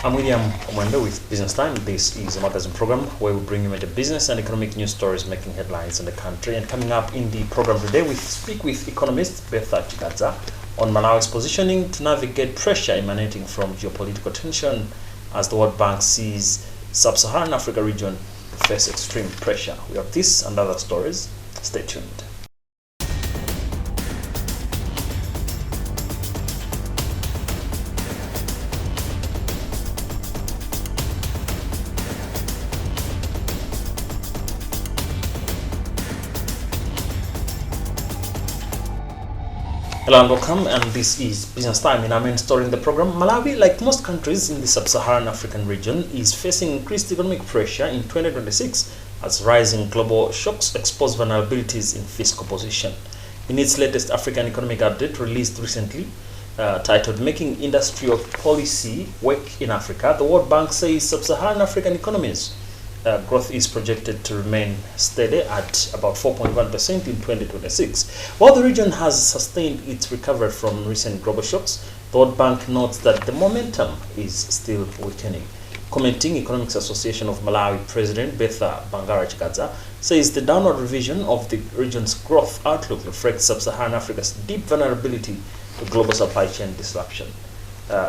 I'm William Mwendo with Business Time. This is a magazine program where we bring you major business and economic news stories making headlines in the country. And coming up in the program today, we speak with economist Bertha Chikadza on Malawi's positioning to navigate pressure emanating from geopolitical tension as the World Bank sees sub-Saharan Africa region face extreme pressure. We have this and other stories. Stay tuned. Hello and welcome, and this is Business Time. In our main story in the program, Malawi, like most countries in the sub-Saharan African region, is facing increased economic pressure in 2026 as rising global shocks expose vulnerabilities in fiscal position. In its latest African economic update released recently, titled Making Industrial Policy Work in Africa, the World Bank says sub-Saharan African economies growth is projected to remain steady at about 4.1% in 2026. While the region has sustained its recovery from recent global shocks, the World Bank notes that the momentum is still weakening. Commenting, Economics Association of Malawi President Bertha Chikadza says the downward revision of the region's growth outlook reflects sub-Saharan Africa's deep vulnerability to global supply chain disruption.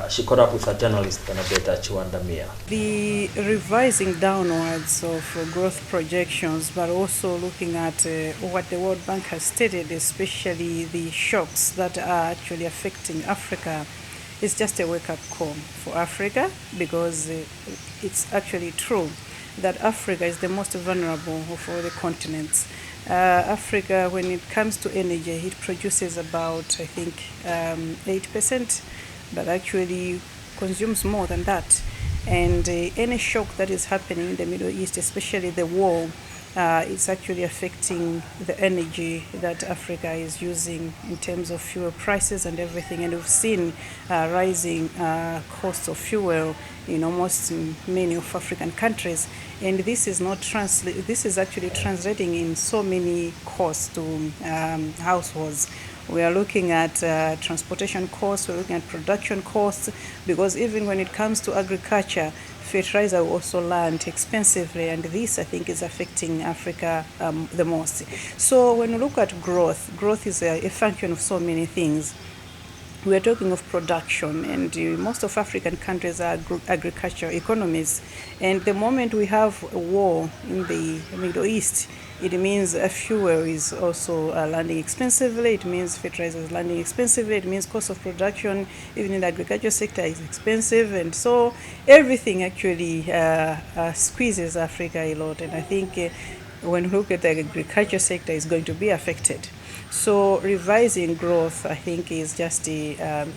She caught up with her journalist, Bertha Chikadza. The revising downwards of growth projections, but also looking at what the World Bank has stated, especially the shocks that are actually affecting Africa, is just a wake-up call for Africa, because it's actually true that Africa is the most vulnerable of all the continents. Africa, when it comes to energy, it produces about, I think, 8%. But actually consumes more than that. And any shock that is happening in the Middle East, especially the war, is actually affecting the energy that Africa is using in terms of fuel prices and everything. And we've seen rising costs of fuel in almost many of African countries. And this is not this is actually translating in so many costs to households. We are looking at transportation costs, we're looking at production costs, because even when it comes to agriculture, fertilizer will also land expensively, and this, I think, is affecting Africa the most. So when we look at growth is a function of so many things. We are talking of production, and most of African countries are agricultural economies. And the moment we have a war in the Middle East, it means fuel is also landing expensively. It means fertilizer is landing expensively. It means cost of production, even in the agriculture sector, is expensive. And so everything actually squeezes Africa a lot. And I think when we look at the agriculture sector, is going to be affected. So revising growth, I think, is just a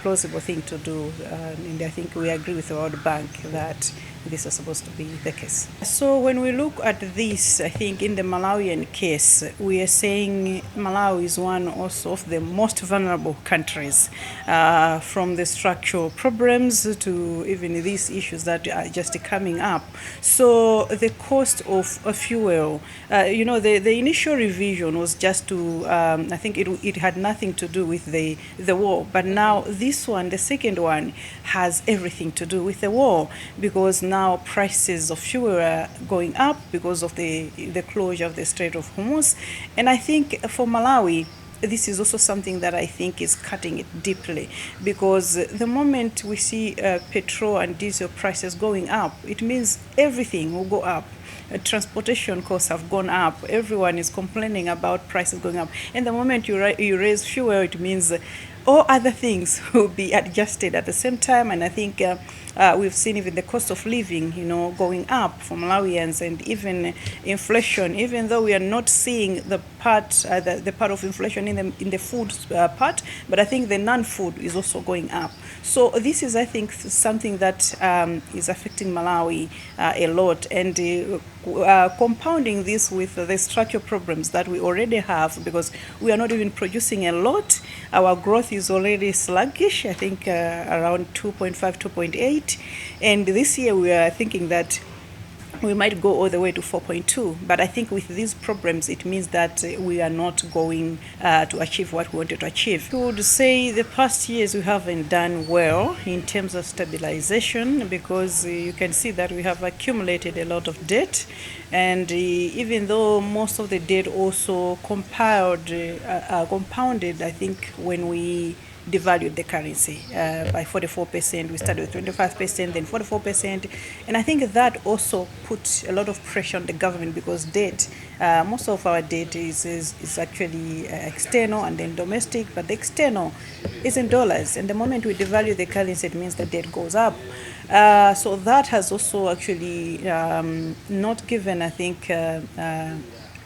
plausible thing to do. And I think we agree with the World Bank that this is supposed to be the case. So when we look at this, I think in the Malawian case, we are saying Malawi is one also of the most vulnerable countries, from the structural problems to even these issues that are just coming up. So the cost of fuel, the initial revision was just to, I think it had nothing to do with the war, but now this one, the second one, has everything to do with the war, because now prices of fuel are going up because of the closure of the Strait of Hormuz. And I think for Malawi, this is also something that I think is cutting it deeply, because the moment we see petrol and diesel prices going up, it means everything will go up. Transportation costs have gone up. Everyone is complaining about prices going up. And the moment you raise fuel, it means all other things will be adjusted at the same time. And I think we've seen even the cost of living, going up for Malawians, and even inflation. Even though we are not seeing the part of inflation in the food part, but I think the non-food is also going up. So this is, I think, something that is affecting Malawi a lot, and compounding this with the structural problems that we already have, because we are not even producing a lot. Our growth is already sluggish, I think around 2.5, 2.8. And this year we are thinking that we might go all the way to 4.2. But I think with these problems, it means that we are not going to achieve what we wanted to achieve. I would say the past years we haven't done well in terms of stabilization, because you can see that we have accumulated a lot of debt. And even though most of the debt also compounded, I think, when we devalued the currency by 44%. We started with 25%, then 44%. And I think that also put a lot of pressure on the government, because debt, most of our debt is actually external and then domestic, but the external is in dollars. And the moment we devalue the currency, it means the debt goes up. So that has also actually not given, I think,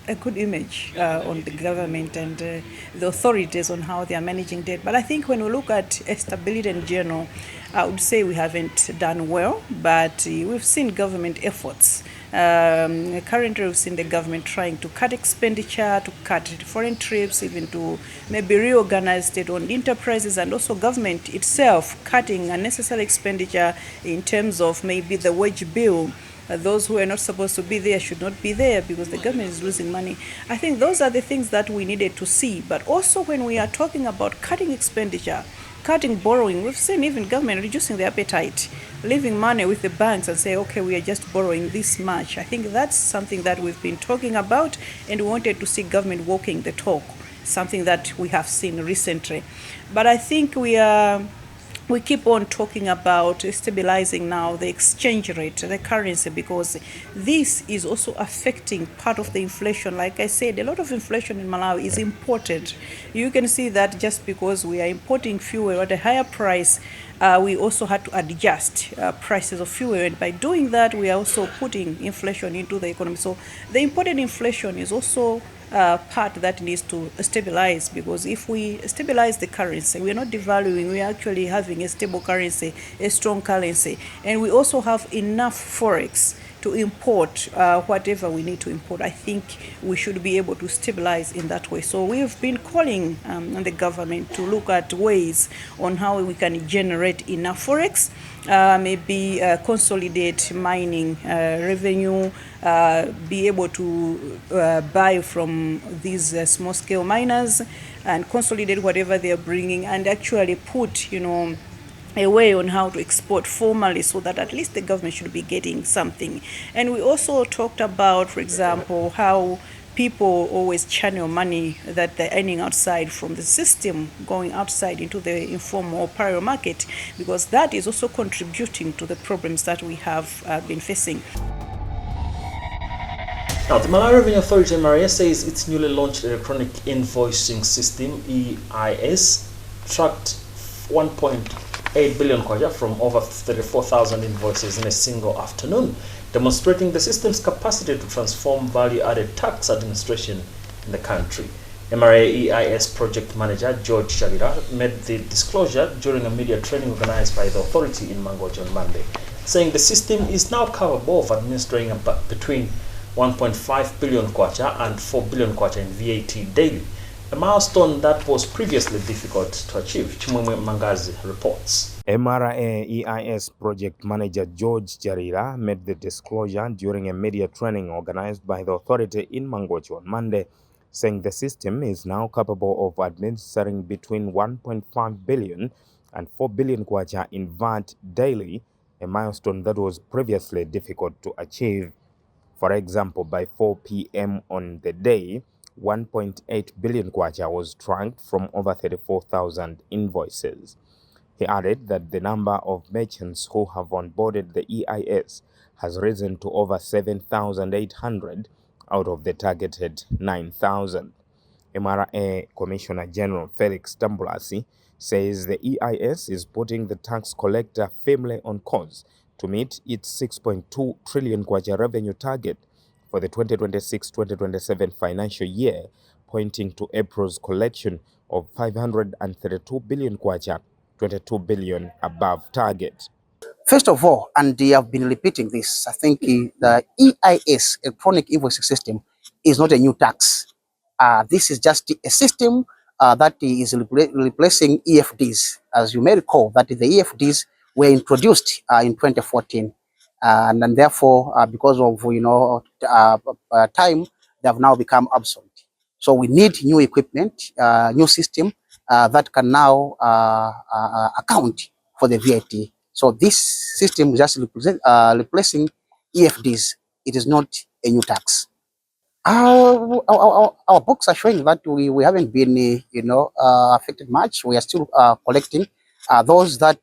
a good image on the government and the authorities on how they are managing debt. But I think when we look at stability in general, I would say we haven't done well, but we've seen government efforts. Currently, we've seen the government trying to cut expenditure, to cut foreign trips, even to maybe reorganize state-owned enterprises, and also government itself cutting unnecessary expenditure in terms of maybe the wage bill. Those who are not supposed to be there should not be there because the government is losing money. I think those are the things that we needed to see. But also when we are talking about cutting expenditure, cutting borrowing, we've seen even government reducing their appetite, leaving money with the banks and say, okay, we are just borrowing this much. I think that's something that we've been talking about, and we wanted to see government walking the talk, something that we have seen recently. But I think we keep on talking about stabilizing now the exchange rate, the currency, because this is also affecting part of the inflation. Like I said, a lot of inflation in Malawi is imported. You can see that just because we are importing fuel at a higher price, we also had to adjust prices of fuel. And by doing that, we are also putting inflation into the economy. So the imported inflation is also part that needs to stabilize, because if we stabilize the currency, we are not devaluing, we are actually having a stable currency, a strong currency, and we also have enough forex to import whatever we need to import. I think we should be able to stabilize in that way. So we've been calling on the government to look at ways on how we can generate enough forex, maybe consolidate mining revenue, be able to buy from these small-scale miners and consolidate whatever they are bringing, and actually put, a way on how to export formally, so that at least the government should be getting something. And we also talked about, for example, how people always channel money that they're earning outside from the system going outside into the informal parallel market, because that is also contributing to the problems that we have been facing. Now, the Malawi Revenue Authority (MRA) says its newly launched electronic invoicing system (EIS) tracked 1.8 billion kwacha from over 34,000 invoices in a single afternoon, demonstrating the system's capacity to transform value-added tax administration in the country. MRA EIS project manager George Chakadza made the disclosure during a media training organized by the authority in Mangochi on Monday, saying the system is now capable of administering between 1.5 billion kwacha and 4 billion kwacha in VAT daily, a milestone that was previously difficult to achieve. Chimwemwe Mangazi reports. MRA EIS project manager George Chakadza made the disclosure during a media training organized by the authority in Mangochi on Monday, saying the system is now capable of administering between 1.5 billion and 4 billion kwacha in VAT daily, a milestone that was previously difficult to achieve. For example, by 4 p.m. on the day, 1.8 billion kwacha was tracked from over 34,000 invoices. He added that the number of merchants who have onboarded the EIS has risen to over 7,800 out of the targeted 9,000. MRA Commissioner General Felix Tambulasi says the EIS is putting the tax collector firmly on course to meet its 6.2 trillion kwacha revenue target for the 2026-2027 financial year, pointing to April's collection of 532 billion kwacha, 22 billion above target. First of all, and they have been repeating this, I think the EIS, electronic invoicing system, is not a new tax. This is just a system that is replacing EFDs. As you may recall, that the EFDs were introduced in 2014. and then therefore, because of time, they have now become obsolete. So we need new equipment, new system that can now account for the VAT. So this system is just replacing EFDs. It is not a new tax. Our books are showing that we haven't been, affected much. We are still collecting. Those that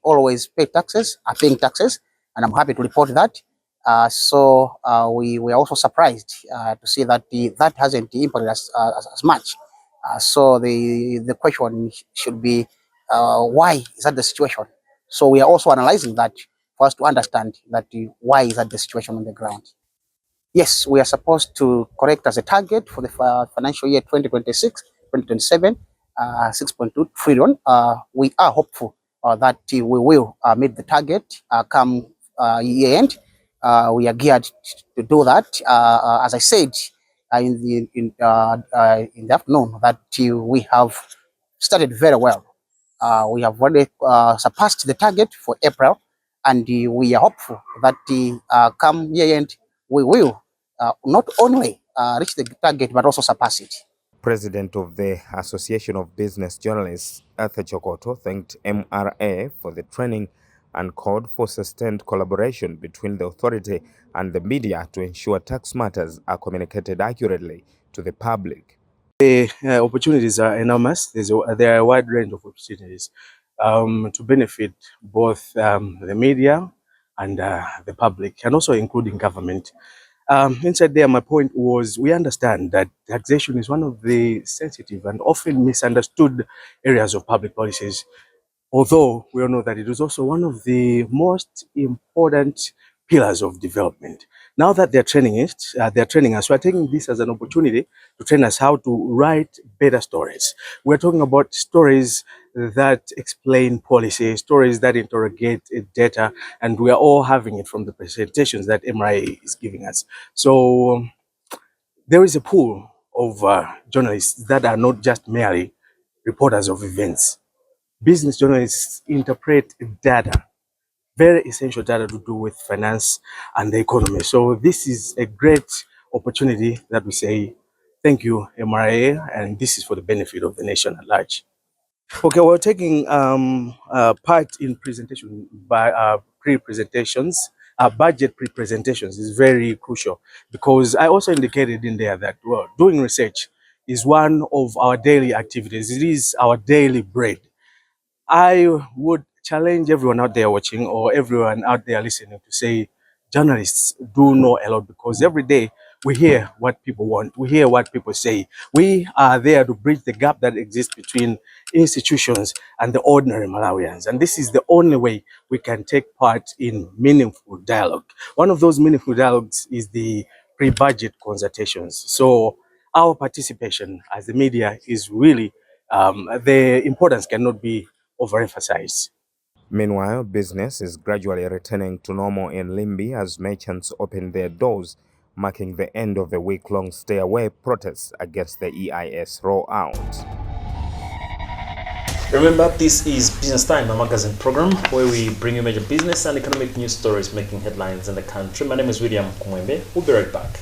always pay taxes are paying taxes, and I'm happy to report that. We are also surprised to see that that hasn't impacted us as much. So the question should be, why is that the situation? So we are also analyzing that for us to understand that why is that the situation on the ground. Yes, we are supposed to correct as a target for the financial year 2026-2027, 6.2 trillion. We are hopeful that we will meet the target come year end. We are geared to do that. As I said in the afternoon, that we have started very well. We have already surpassed the target for April, and we are hopeful that come year end we will not only reach the target but also surpass it. President of the Association of Business Journalists, Bertha Chikadza, thanked MRA for the training and called for sustained collaboration between the authority and the media to ensure tax matters are communicated accurately to the public. The opportunities are enormous. There are a wide range of opportunities to benefit both the media and the public, and also including government. Inside there, my point was we understand that taxation is one of the sensitive and often misunderstood areas of public policies. Although we all know that it is also one of the most important pillars of development. Now that they're training us. We're taking this as an opportunity to train us how to write better stories. We're talking about stories that explain policy, stories that interrogate data, and we are all having it from the presentations that MRA is giving us. So there is a pool of journalists that are not just merely reporters of events. Business journalists interpret data, very essential data to do with finance and the economy. So this is a great opportunity that we say, thank you, MRA, and this is for the benefit of the nation at large. Okay, we're taking part in presentation by pre-presentations. Budget pre-presentations is very crucial because I also indicated in there that doing research is one of our daily activities. It is our daily bread. I would challenge everyone out there watching or everyone out there listening to say journalists do know a lot, because every day we hear what people want, we hear what people say. We are there to bridge the gap that exists between institutions and the ordinary Malawians. And this is the only way we can take part in meaningful dialogue. One of those meaningful dialogues is the pre-budget consultations. So our participation as the media is really, the importance cannot be overemphasized. Meanwhile, business is gradually returning to normal in Limbi as merchants open their doors, marking the end of the week-long stay-away protests against the EIS rollout. Remember, this is Business Time, a magazine program where we bring you major business and economic news stories making headlines in the country. My name is William Kumwembe. We'll be right back.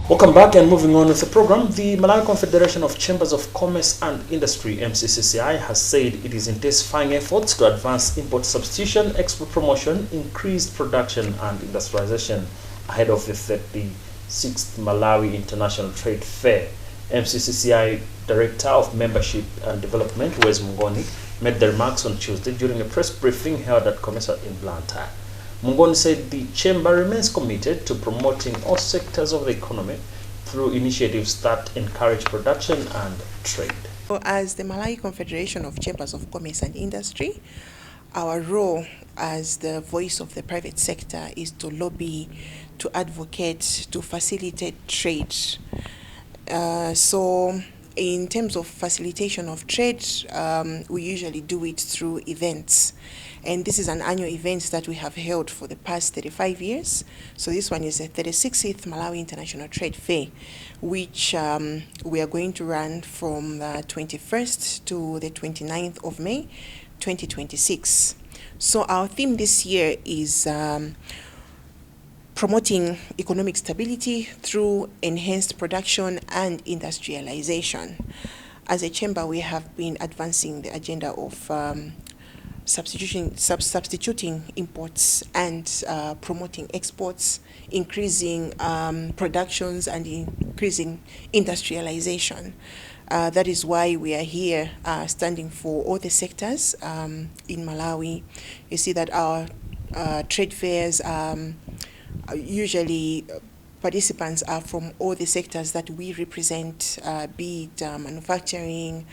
Welcome back, and moving on with the program. The Malawi Confederation of Chambers of Commerce and Industry, MCCCI, has said it is intensifying efforts to advance import substitution, export promotion, increased production and industrialization ahead of the 36th Malawi International Trade Fair. MCCCI Director of Membership and Development, Wes Mungoni, made the remarks on Tuesday during a press briefing held at Commerce in Blantyre. Mungoni said the chamber remains committed to promoting all sectors of the economy through initiatives that encourage production and trade. As the Malawi Confederation of Chambers of Commerce and Industry, our role as the voice of the private sector is to lobby, to advocate, to facilitate trade. So in terms of facilitation of trade, we usually do it through events. And this is an annual event that we have held for the past 35 years. So this one is the 36th Malawi International Trade Fair, which we are going to run from the 21st to the 29th of May, 2026. So our theme this year is promoting economic stability through enhanced production and industrialization. As a chamber, we have been advancing the agenda of substituting imports and promoting exports, increasing productions and increasing industrialization. That is why we are here standing for all the sectors in Malawi. You see that our trade fairs usually participants are from all the sectors that we represent, be it manufacturing,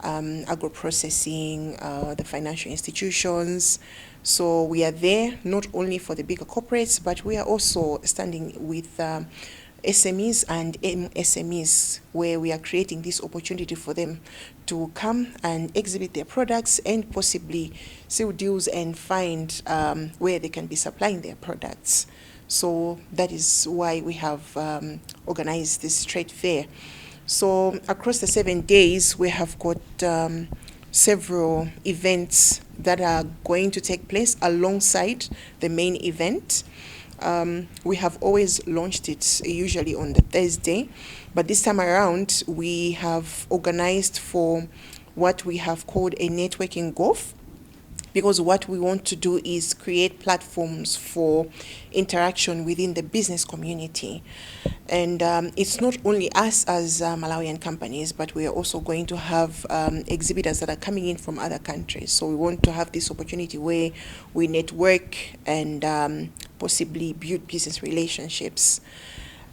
agro-processing, the financial institutions. So we are there not only for the bigger corporates, but we are also standing with SMEs and MSMEs, where we are creating this opportunity for them to come and exhibit their products and possibly seal deals and find where they can be supplying their products. So that is why we have organized this trade fair. So across the 7 days, we have got several events that are going to take place alongside the main event. We have always launched it usually on the Thursday, but this time around we have organized for what we have called a networking golf, because what we want to do is create platforms for interaction within the business community. And it's not only us as Malawian companies, but we are also going to have exhibitors that are coming in from other countries. So we want to have this opportunity where we network and possibly build business relationships.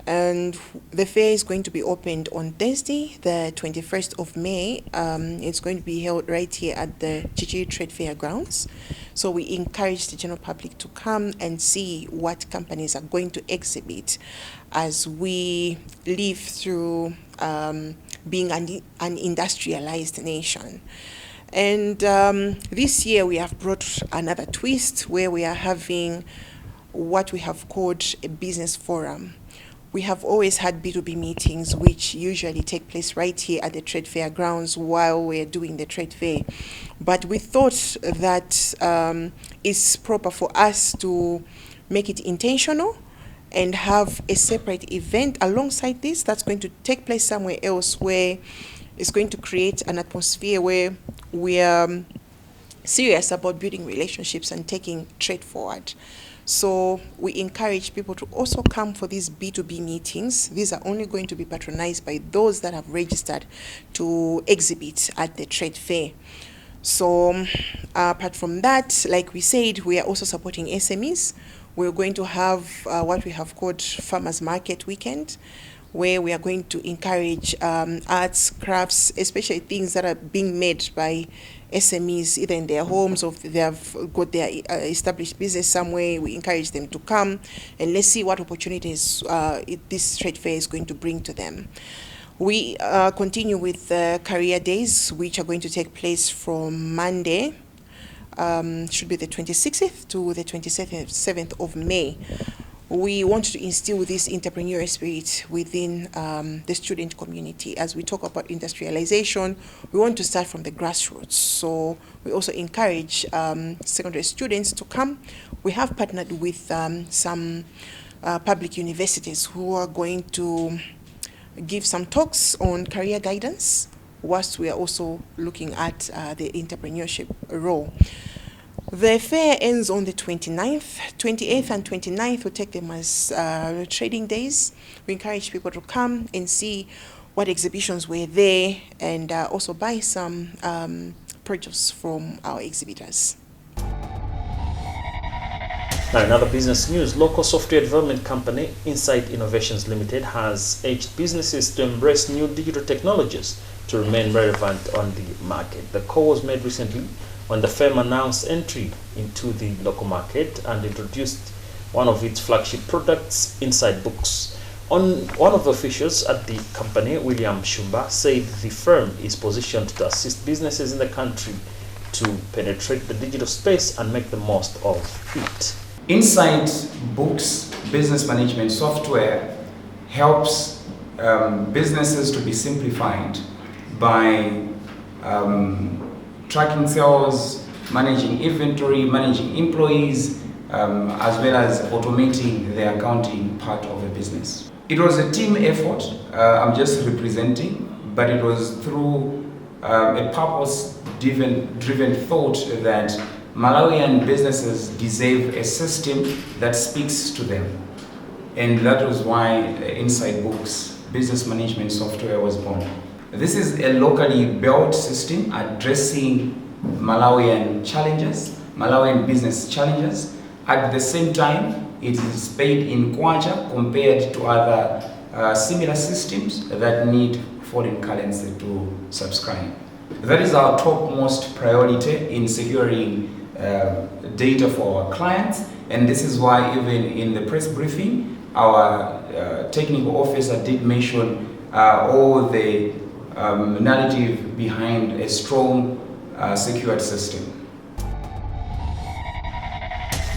And the fair is going to be opened on Thursday, the 21st of May. It's going to be held right here at the Chichi Trade Fair grounds. So we encourage the general public to come and see what companies are going to exhibit as we live through being an industrialized nation. And this year we have brought another twist where we are having what we have called a business forum. We have always had B2B meetings, which usually take place right here at the trade fair grounds while we're doing the trade fair. But we thought that it's proper for us to make it intentional and have a separate event alongside this that's going to take place somewhere else, where it's going to create an atmosphere where we are serious about building relationships and taking trade forward. So we encourage people to also come for these B2B meetings. These are only going to be patronized by those that have registered to exhibit at the trade fair. So apart from that, like we said, we are also supporting SMEs. We're going to have what we have called Farmers Market Weekend, where we are going to encourage arts, crafts, especially things that are being made by SMEs, either in their homes or they have got their established business somewhere. We encourage them to come and let's see what opportunities this trade fair is going to bring to them. We continue with the career days, which are going to take place from Monday, should be the 26th to the 27th of May. We want to instill this entrepreneurial spirit within the student community. As we talk about industrialization, we want to start from the grassroots. So we also encourage secondary students to come. We have partnered with some public universities who are going to give some talks on career guidance, whilst we are also looking at the entrepreneurship role. The fair ends on the 29th. 28th and 29th, we take them as trading days. We encourage people to come and see what exhibitions were there and also buy some produce from our exhibitors. Now, in other business news, local software development company Insight Innovations Limited has urged businesses to embrace new digital technologies to remain relevant on the market. The call was made recently when the firm announced entry into the local market and introduced one of its flagship products, Insight Books. One of the officials at the company, William Shumba, said the firm is positioned to assist businesses in the country to penetrate the digital space and make the most of it. Insight Books business management software helps businesses to be simplified by tracking sales, managing inventory, managing employees, as well as automating the accounting part of the business. It was a team effort, I'm just representing, but it was through a purpose-driven thought that Malawian businesses deserve a system that speaks to them. And that was why Insight Books business management software was born. This is a locally built system addressing Malawian challenges, Malawian business challenges. At the same time, it is paid in kwacha compared to other similar systems that need foreign currency to subscribe. That is our topmost priority in securing data for our clients, and this is why even in the press briefing, our technical officer did mention all the narrative behind a strong secured system.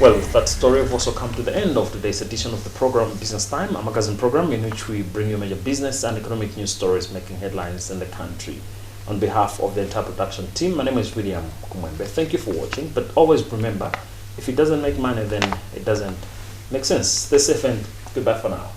Well, with that story, we've also come to the end of today's edition of the program Business Time, a magazine program in which we bring you major business and economic news stories making headlines in the country. On behalf of the entire production team, my name is William Kumwembe. Thank you for watching, but always remember, if it doesn't make money, then it doesn't make sense. Stay safe and goodbye for now.